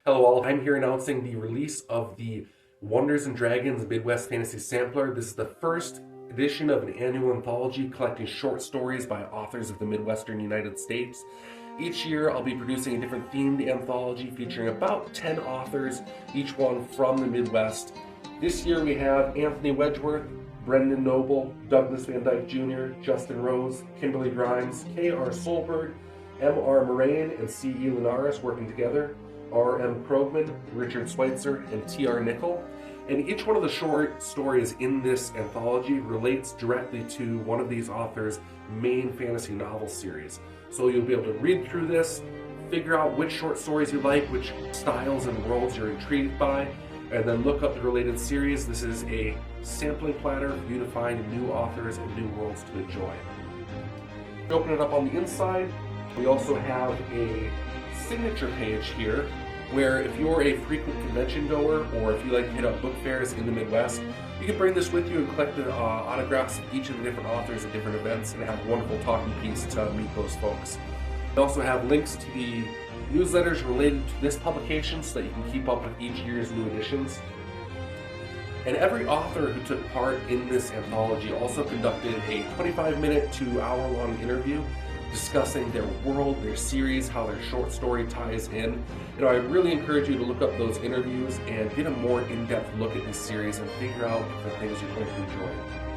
Hello all, I'm here announcing the release of the Wonders and Dragons Midwest Fantasy Sampler. This is the first edition of an annual anthology collecting short stories by authors of the Midwestern United States. Each year I'll be producing a different themed anthology featuring about 10 authors, each one from the Midwest. This year we have Anthony Wedgeworth, Brendan Noble, Douglas Van Dyke Jr., Justin Rose, Kimberly Grimes, K.R. Solberg, M.R. Moraine, and C.E. Linares working together. R.M. Krogman, Richard Schweitzer, and T.R. Nickel. And each one of the short stories in this anthology relates directly to one of these authors' main fantasy novel series. So you'll be able to read through this, figure out which short stories you like, which styles and worlds you're intrigued by, and then look up the related series. This is a sampling platter for you to find new authors and new worlds to enjoy. We open it up on the inside. We also have a signature page here where if you're a frequent convention goer or if you like to hit up book fairs in the Midwest, you can bring this with you and collect the autographs of each of the different authors at different events and have a wonderful talking piece to meet those folks. We also have links to the newsletters related to this publication so that you can keep up with each year's new editions. And every author who took part in this anthology also conducted a 25-minute to hour-long interview discussing their world, their series, how their short story ties in. I really encourage you to look up those interviews and get a more in-depth look at this series and figure out the things you're going to enjoy.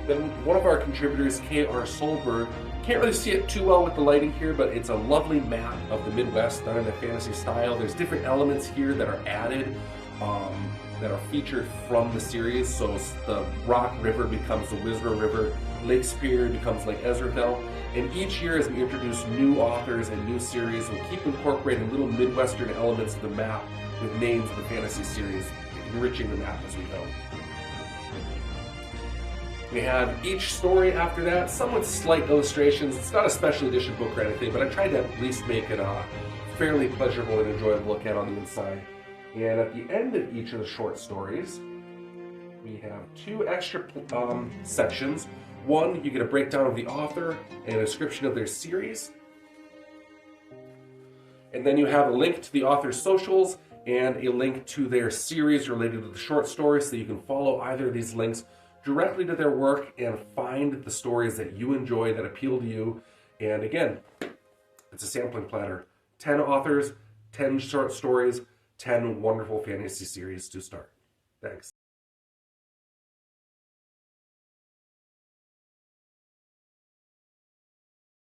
Then one of our contributors, K.R. Solberg, can't really see it too well with the lighting here, but it's a lovely map of the Midwest done in a fantasy style. There's different elements here that are added, that are featured from the series. So the Rock River becomes the Wizra River, Lake Superior becomes Lake Ezrafel. And each year as we introduce new authors and new series, we'll keep incorporating little Midwestern elements of the map with names of the fantasy series, enriching the map as we go. We have each story after that, some with slight illustrations. It's not a special edition book or anything, but I tried to at least make it a fairly pleasurable and enjoyable to look at on the inside. And at the end of each of the short stories, we have two extra sections. One, you get a breakdown of the author and a description of their series. And then you have a link to the author's socials and a link to their series related to the short stories, so you can follow either of these links directly to their work and find the stories that you enjoy, that appeal to you. And again, it's a sampling platter. 10 authors, 10 short stories, 10 wonderful fantasy series to start. Thanks.